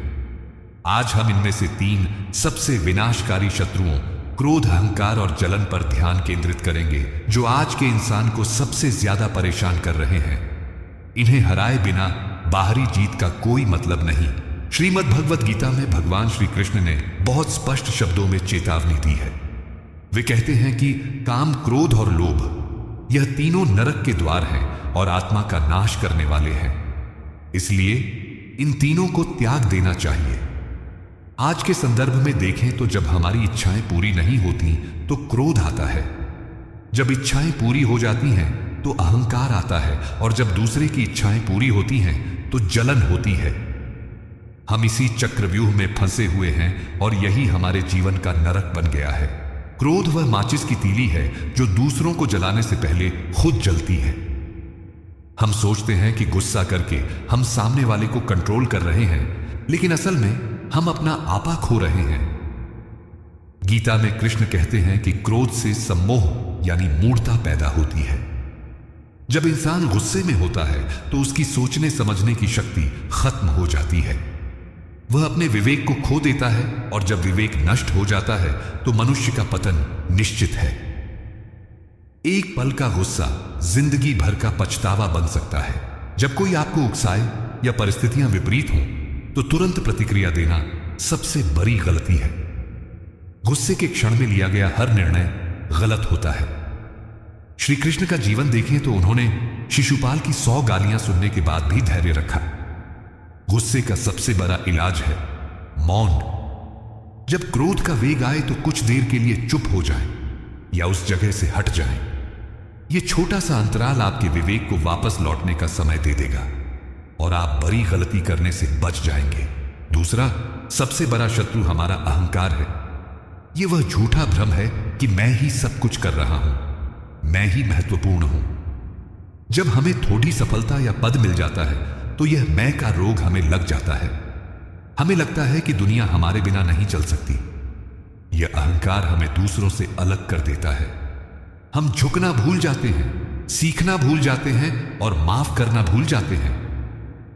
आज हम इनमें से 3 सबसे विनाशकारी शत्रुओं क्रोध, अहंकार और जलन पर ध्यान केंद्रित करेंगे, जो आज के इंसान को सबसे ज्यादा परेशान कर रहे हैं। इन्हें हराए बिना बाहरी जीत का कोई मतलब नहीं। श्रीमद् भगवत गीता में भगवान श्री कृष्ण ने बहुत स्पष्ट शब्दों में चेतावनी दी है। वे कहते हैं कि काम, क्रोध और लोभ, यह तीनों नरक के द्वार हैं और आत्मा का नाश करने वाले हैं। इसलिए इन तीनों को त्याग देना चाहिए। आज के संदर्भ में देखें तो जब हमारी इच्छाएं पूरी नहीं होती तो क्रोध आता है, जब इच्छाएं पूरी हो जाती हैं तो अहंकार आता है, और जब दूसरे की इच्छाएं पूरी होती हैं तो जलन होती है। हम इसी चक्रव्यूह में फंसे हुए हैं और यही हमारे जीवन का नरक बन गया है। क्रोध वह माचिस की तीली है जो दूसरों को जलाने से पहले खुद जलती है। हम सोचते हैं कि गुस्सा करके हम सामने वाले को कंट्रोल कर रहे हैं, लेकिन असल में हम अपना आपा खो रहे हैं। गीता में कृष्ण कहते हैं कि क्रोध से सम्मोह यानी मूढ़ता पैदा होती है। जब इंसान गुस्से में होता है तो उसकी सोचने समझने की शक्ति खत्म हो जाती है। वह अपने विवेक को खो देता है, और जब विवेक नष्ट हो जाता है तो मनुष्य का पतन निश्चित है। एक पल का गुस्सा जिंदगी भर का पछतावा बन सकता है। जब कोई आपको उकसाए या परिस्थितियां विपरीत हों तो तुरंत प्रतिक्रिया देना सबसे बड़ी गलती है। गुस्से के क्षण में लिया गया हर निर्णय गलत होता है। श्री कृष्ण का जीवन देखें तो उन्होंने शिशुपाल की 100 गालियां सुनने के बाद भी धैर्य रखा। गुस्से का सबसे बड़ा इलाज है मौन। जब क्रोध का वेग आए तो कुछ देर के लिए चुप हो जाएं या उस जगह से हट जाएं। यह छोटा सा अंतराल आपके विवेक को वापस लौटने का समय दे देगा और आप बड़ी गलती करने से बच जाएंगे। दूसरा सबसे बड़ा शत्रु हमारा अहंकार है। यह वह झूठा भ्रम है कि मैं ही सब कुछ कर रहा हूं, मैं ही महत्वपूर्ण हूं। जब हमें थोड़ी सफलता या पद मिल जाता है तो यह मैं का रोग हमें लग जाता है। हमें लगता है कि दुनिया हमारे बिना नहीं चल सकती। यह अहंकार हमें दूसरों से अलग कर देता है। हम झुकना भूल जाते हैं, सीखना भूल जाते हैं और माफ करना भूल जाते हैं।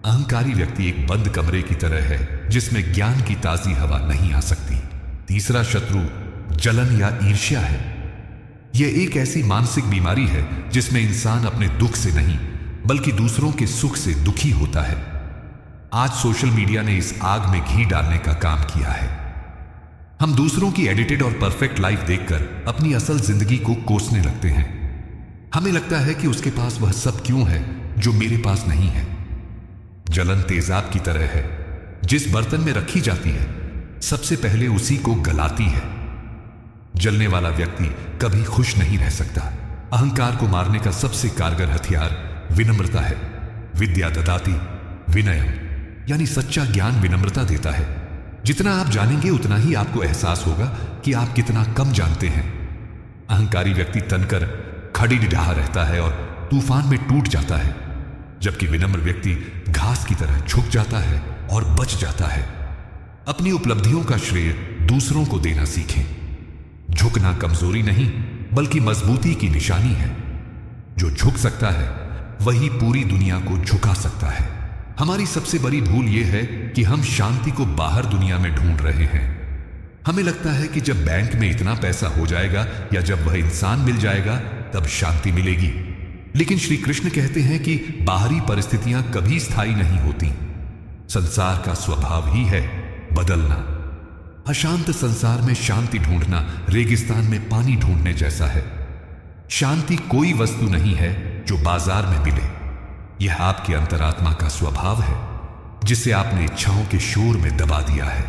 अहंकारी व्यक्ति एक बंद कमरे की तरह है जिसमें ज्ञान की ताजी हवा नहीं आ सकती। तीसरा शत्रु जलन या ईर्ष्या है। यह एक ऐसी मानसिक बीमारी है जिसमें इंसान अपने दुख से नहीं बल्कि दूसरों के सुख से दुखी होता है। आज सोशल मीडिया ने इस आग में घी डालने का काम किया है। हम दूसरों की एडिटेड और परफेक्ट लाइफ देखकर अपनी असल जिंदगी को कोसने लगते हैं। हमें लगता है कि उसके पास वह सब क्यों है जो मेरे पास नहीं है। जलन तेजाब की तरह है, जिस बर्तन में रखी जाती है सबसे पहले उसी को गलाती है। जलने वाला व्यक्ति कभी खुश नहीं रह सकता। अहंकार को मारने का सबसे कारगर हथियार विनम्रता है। विद्या ददाति विनयम, यानी सच्चा ज्ञान विनम्रता देता है। जितना आप जानेंगे उतना ही आपको एहसास होगा कि आप कितना कम जानते हैं। अहंकारी व्यक्ति तनकर खड़ी डिढ़ा रहता है और तूफान में टूट जाता है, जबकि विनम्र व्यक्ति घास की तरह झुक जाता है और बच जाता है। अपनी उपलब्धियों का श्रेय दूसरों को देना सीखें। झुकना कमजोरी नहीं बल्कि मजबूती की निशानी है। जो झुक सकता है वही पूरी दुनिया को झुका सकता है। हमारी सबसे बड़ी भूल यह है कि हम शांति को बाहर दुनिया में ढूंढ रहे हैं। हमें लगता है कि जब बैंक में इतना पैसा हो जाएगा या जब वह इंसान मिल जाएगा तब शांति मिलेगी। लेकिन श्री कृष्ण कहते हैं कि बाहरी परिस्थितियां कभी स्थायी नहीं होती। संसार का स्वभाव ही है बदलना। अशांत संसार में शांति ढूंढना रेगिस्तान में पानी ढूंढने जैसा है। शांति कोई वस्तु नहीं है जो बाजार में मिले। यह आपके अंतरात्मा का स्वभाव है, जिसे आपने इच्छाओं के शोर में दबा दिया है।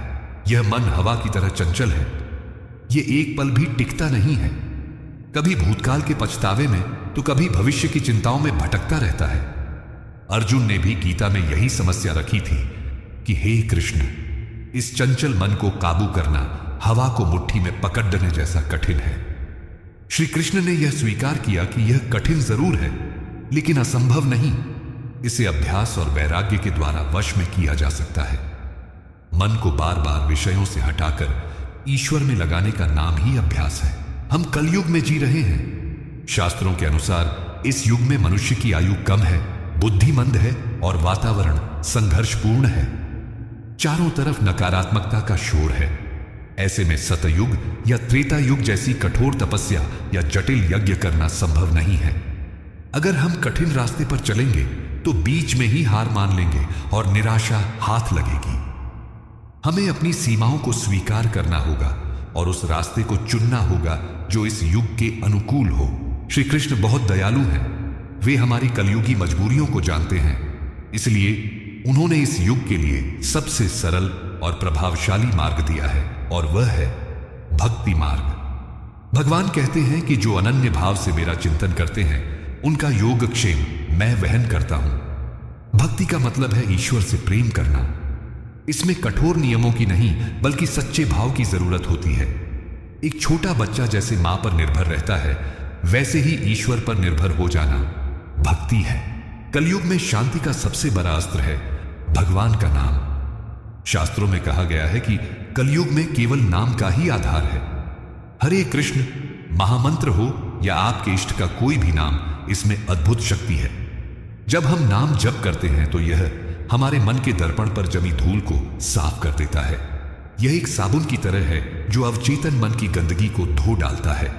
यह मन हवा की तरह चंचल है। यह एक पल भी टिकता नहीं है। कभी भूतकाल के पछतावे में तो कभी भविष्य की चिंताओं में भटकता रहता है। अर्जुन ने भी गीता में यही समस्या रखी थी कि हे कृष्ण, इस चंचल मन को काबू करना हवा को मुट्ठी में पकड़ने जैसा कठिन है। श्री कृष्ण ने यह स्वीकार किया कि यह कठिन जरूर है, लेकिन असंभव नहीं। इसे अभ्यास और वैराग्य के द्वारा वश में किया जा सकता है। मन को बार बार विषयों से हटाकर ईश्वर में लगाने का नाम ही अभ्यास है। हम कलयुग में जी रहे हैं। शास्त्रों के अनुसार इस युग में मनुष्य की आयु कम है, बुद्धि मंद है और वातावरण संघर्षपूर्ण है। चारों तरफ नकारात्मकता का शोर है। ऐसे में सतयुग या त्रेता युग जैसी कठोर तपस्या या जटिल यज्ञ करना संभव नहीं है। अगर हम कठिन रास्ते पर चलेंगे तो बीच में ही हार मान लेंगे और निराशा हाथ लगेगी। हमें अपनी सीमाओं को स्वीकार करना होगा और उस रास्ते को चुनना होगा जो इस युग के अनुकूल हो। श्री कृष्ण बहुत दयालु हैं। वे हमारी कलयुगी मजबूरियों को जानते हैं, इसलिए उन्होंने इस युग के लिए सबसे सरल और प्रभावशाली मार्ग दिया है, और वह है भक्ति मार्ग। भगवान कहते हैं कि जो अनन्य भाव से मेरा चिंतन करते हैं उनका योगक्षेम मैं वहन करता हूं। भक्ति का मतलब है ईश्वर से प्रेम करना। इसमें कठोर नियमों की नहीं बल्कि सच्चे भाव की जरूरत होती है। एक छोटा बच्चा जैसे मां पर निर्भर रहता है, वैसे ही ईश्वर पर निर्भर हो जाना भक्ति है। कलयुग में शांति का सबसे बड़ा अस्त्र है भगवान का नाम। शास्त्रों में कहा गया है कि कलयुग में केवल नाम का ही आधार है। हरे कृष्ण महामंत्र हो या आपके इष्ट का कोई भी नाम, इसमें अद्भुत शक्ति है। जब हम नाम जप करते हैं तो यह हमारे मन के दर्पण पर जमी धूल को साफ कर देता है। यह एक साबुन की तरह है जो अवचेतन मन की गंदगी को धो डालता है।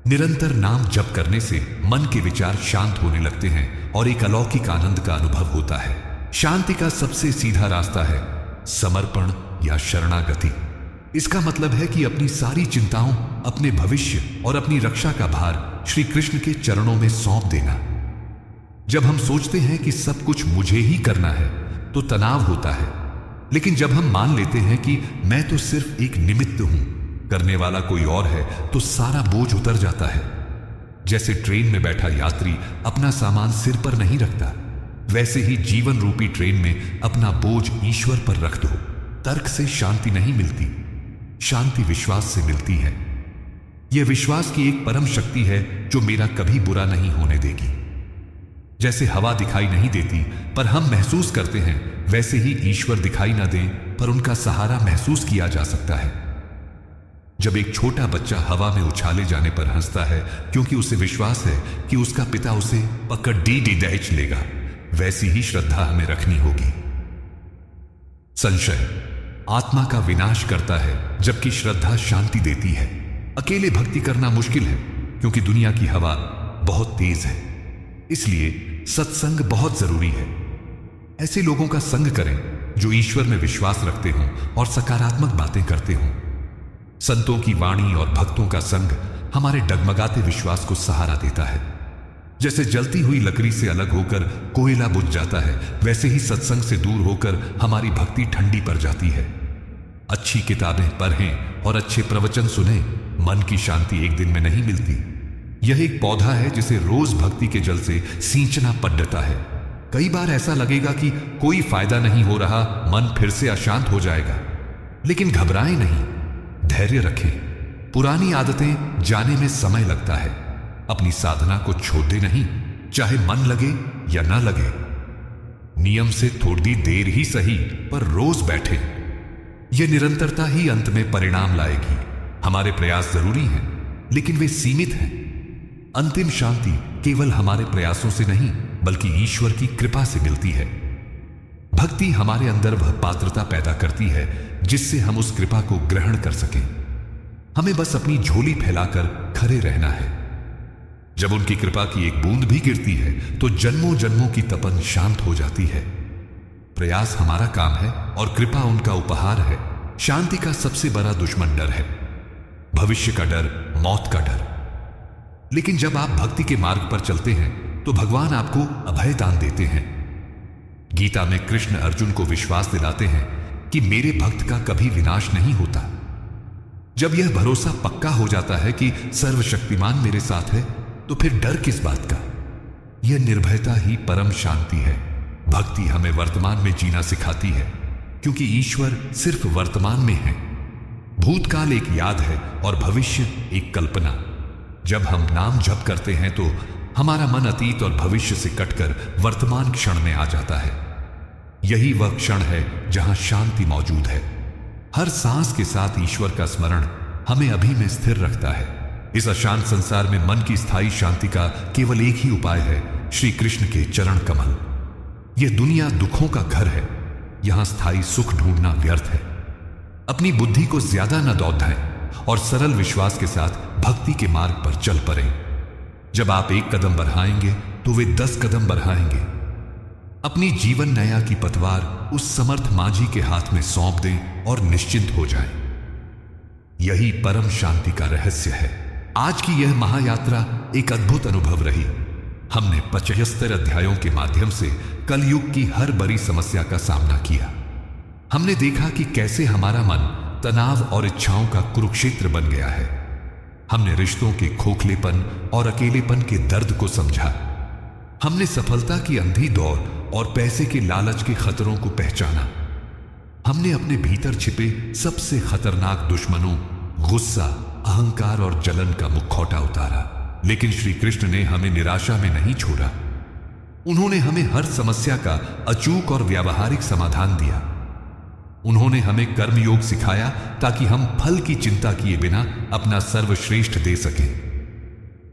निरंतर नाम जप करने से मन के विचार शांत होने लगते हैं और एक अलौकिक आनंद का अनुभव होता है। शांति का सबसे सीधा रास्ता है समर्पण या शरणागति। इसका मतलब है कि अपनी सारी चिंताओं, अपने भविष्य और अपनी रक्षा का भार श्री कृष्ण के चरणों में सौंप देना। जब हम सोचते हैं कि सब कुछ मुझे ही करना है तो तनाव होता है, लेकिन जब हम मान लेते हैं कि मैं तो सिर्फ एक निमित्त हूं, करने वाला कोई और है, तो सारा बोझ उतर जाता है। जैसे ट्रेन में बैठा यात्री अपना सामान सिर पर नहीं रखता, वैसे ही जीवन रूपी ट्रेन में अपना बोझ ईश्वर पर रख दो। तर्क से शांति नहीं मिलती, शांति विश्वास से मिलती है। यह विश्वास की एक परम शक्ति है जो मेरा कभी बुरा नहीं होने देगी। जैसे हवा दिखाई नहीं देती पर हम महसूस करते हैं, वैसे ही ईश्वर दिखाई ना दें पर उनका सहारा महसूस किया जा सकता है। जब एक छोटा बच्चा हवा में उछाले जाने पर हंसता है क्योंकि उसे विश्वास है कि उसका पिता उसे पकड़ डी दहेज लेगा, वैसी ही श्रद्धा हमें रखनी होगी। संशय आत्मा का विनाश करता है जबकि श्रद्धा शांति देती है। अकेले भक्ति करना मुश्किल है क्योंकि दुनिया की हवा बहुत तेज है, इसलिए सत्संग बहुत जरूरी है। ऐसे लोगों का संग करें जो ईश्वर में विश्वास रखते हों और सकारात्मक बातें करते हों। संतों की वाणी और भक्तों का संग हमारे डगमगाते विश्वास को सहारा देता है। जैसे जलती हुई लकड़ी से अलग होकर कोयला बुझ जाता है, वैसे ही सत्संग से दूर होकर हमारी भक्ति ठंडी पड़ जाती है। अच्छी किताबें पढ़ें और अच्छे प्रवचन सुनें। मन की शांति एक दिन में नहीं मिलती। यह एक पौधा है जिसे रोज भक्ति के जल से सींचना पड़ता है। कई बार ऐसा लगेगा कि कोई फायदा नहीं हो रहा, मन फिर से अशांत हो जाएगा, लेकिन घबराएं नहीं, धैर्य रखें। पुरानी आदतें जाने में समय लगता है। अपनी साधना को छोड़ दे नहीं, चाहे मन लगे या ना लगे। नियम से थोड़ी देर ही सही पर रोज बैठे। यह निरंतरता ही अंत में परिणाम लाएगी। हमारे प्रयास जरूरी हैं, लेकिन वे सीमित हैं। अंतिम शांति केवल हमारे प्रयासों से नहीं बल्कि ईश्वर की कृपा से मिलती है। भक्ति हमारे अंदर वह पात्रता पैदा करती है जिससे हम उस कृपा को ग्रहण कर सकें। हमें बस अपनी झोली फैलाकर खड़े रहना है। जब उनकी कृपा की एक बूंद भी गिरती है तो जन्मों जन्मों की तपन शांत हो जाती है। प्रयास हमारा काम है और कृपा उनका उपहार है। शांति का सबसे बड़ा दुश्मन डर है, भविष्य का डर, मौत का डर। लेकिन जब आप भक्ति के मार्ग पर चलते हैं तो भगवान आपको अभय दान देते हैं। गीता में कृष्ण अर्जुन को विश्वास दिलाते हैं कि मेरे भक्त का कभी विनाश नहीं होता। जब यह भरोसा पक्का हो जाता है कि सर्वशक्तिमान मेरे साथ है, तो फिर डर किस बात का। यह निर्भयता ही परम शांति है। भक्ति हमें वर्तमान में जीना सिखाती है, क्योंकि ईश्वर सिर्फ वर्तमान में है। भूतकाल एक याद है और भविष्य एक कल्पना। जब हम नाम जप करते हैं तो हमारा मन अतीत और भविष्य से कटकर वर्तमान क्षण में आ जाता है। यही वह क्षण है जहां शांति मौजूद है। हर सांस के साथ ईश्वर का स्मरण हमें अभी में स्थिर रखता है। इस अशांत संसार में मन की स्थायी शांति का केवल एक ही उपाय है, श्री कृष्ण के चरण कमल। यह दुनिया दुखों का घर है, यहां स्थायी सुख ढूंढना व्यर्थ है। अपनी बुद्धि को ज्यादा न दौड़ाएं और सरल विश्वास के साथ भक्ति के मार्ग पर चल पड़ें। जब आप एक कदम बढ़ाएंगे तो वे 10 कदम बढ़ाएंगे। अपनी जीवन नया की पतवार उस समर्थ माझी के हाथ में सौंप दें और निश्चिंत हो जाएं। यही परम शांति का रहस्य है। आज की यह महायात्रा एक अद्भुत अनुभव रही। हमने 75 अध्यायों के माध्यम से कलयुग की हर बड़ी समस्या का सामना किया। हमने देखा कि कैसे हमारा मन तनाव और इच्छाओं का कुरुक्षेत्र बन गया है। हमने रिश्तों के खोखलेपन और अकेलेपन के दर्द को समझा। हमने सफलता की अंधी दौड़ और पैसे के लालच के खतरों को पहचाना। हमने अपने भीतर छिपे सबसे खतरनाक दुश्मनों गुस्सा, अहंकार और जलन का मुखौटा उतारा। लेकिन श्री कृष्ण ने हमें निराशा में नहीं छोड़ा। उन्होंने हमें हर समस्या का अचूक और व्यावहारिक समाधान दिया। उन्होंने हमें कर्मयोग सिखाया ताकि हम फल की चिंता किए बिना अपना सर्वश्रेष्ठ दे सकें।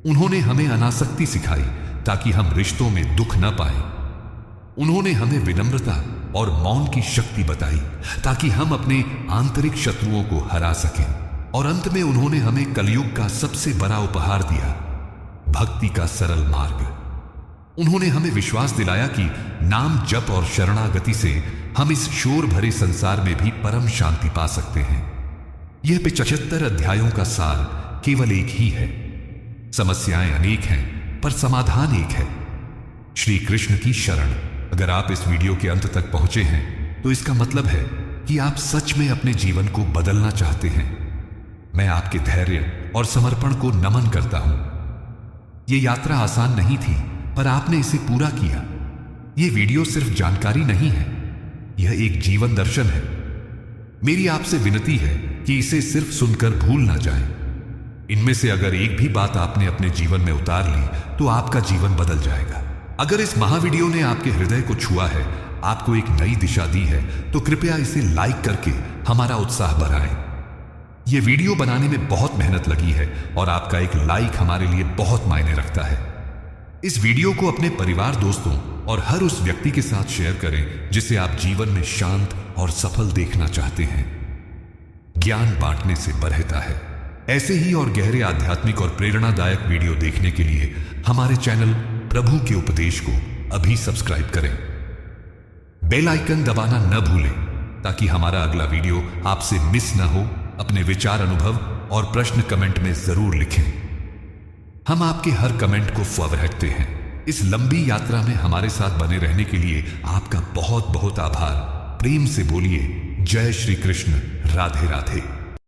उन्होंने हमें अनासक्ति सिखाई ताकि हम रिश्तों में दुख न पाए। उन्होंने हमें विनम्रता और मौन की शक्ति बताई ताकि हम अपने आंतरिक शत्रुओं को हरा सकें। और अंत में उन्होंने हमें कलयुग का सबसे बड़ा उपहार दिया, भक्ति का सरल मार्ग। उन्होंने हमें विश्वास दिलाया कि नाम जप और शरणागति से हम इस शोर भरे संसार में भी परम शांति पा सकते हैं। यह 75 अध्यायों का सार केवल एक ही है। समस्याएं अनेक हैं, पर समाधान एक है, श्री कृष्ण की शरण। अगर आप इस वीडियो के अंत तक पहुंचे हैं तो इसका मतलब है कि आप सच में अपने जीवन को बदलना चाहते हैं। मैं आपके धैर्य और समर्पण को नमन करता हूं। यह यात्रा आसान नहीं थी, पर आपने इसे पूरा किया। यह वीडियो सिर्फ जानकारी नहीं है, यह एक जीवन दर्शन है। मेरी आपसे विनती है कि इसे सिर्फ सुनकर भूल ना जाएं। इनमें से अगर एक भी बात आपने अपने जीवन में उतार ली तो आपका जीवन बदल जाएगा। अगर इस महावीडियो ने आपके हृदय को छुआ है, आपको एक नई दिशा दी है, तो कृपया इसे लाइक करके हमारा उत्साह बढ़ाएं। यह वीडियो बनाने में बहुत मेहनत लगी है और आपका एक लाइक हमारे लिए बहुत मायने रखता है। इस वीडियो को अपने परिवार, दोस्तों और हर उस व्यक्ति के साथ शेयर करें जिसे आप जीवन में शांत और सफल देखना चाहते हैं। ज्ञान बांटने से बढ़ता है। ऐसे ही और गहरे आध्यात्मिक और प्रेरणादायक वीडियो देखने के लिए हमारे चैनल प्रभु के उपदेश को अभी सब्सक्राइब करें। बेल आइकन दबाना न भूलें ताकि हमारा अगला वीडियो आपसे मिस न हो। अपने विचार, अनुभव और प्रश्न कमेंट में जरूर लिखें। हम आपके हर कमेंट को फॉलो रखते हैं। इस लंबी यात्रा में हमारे साथ बने रहने के लिए आपका बहुत बहुत आभार। प्रेम से बोलिए जय श्री कृष्ण, राधे राधे।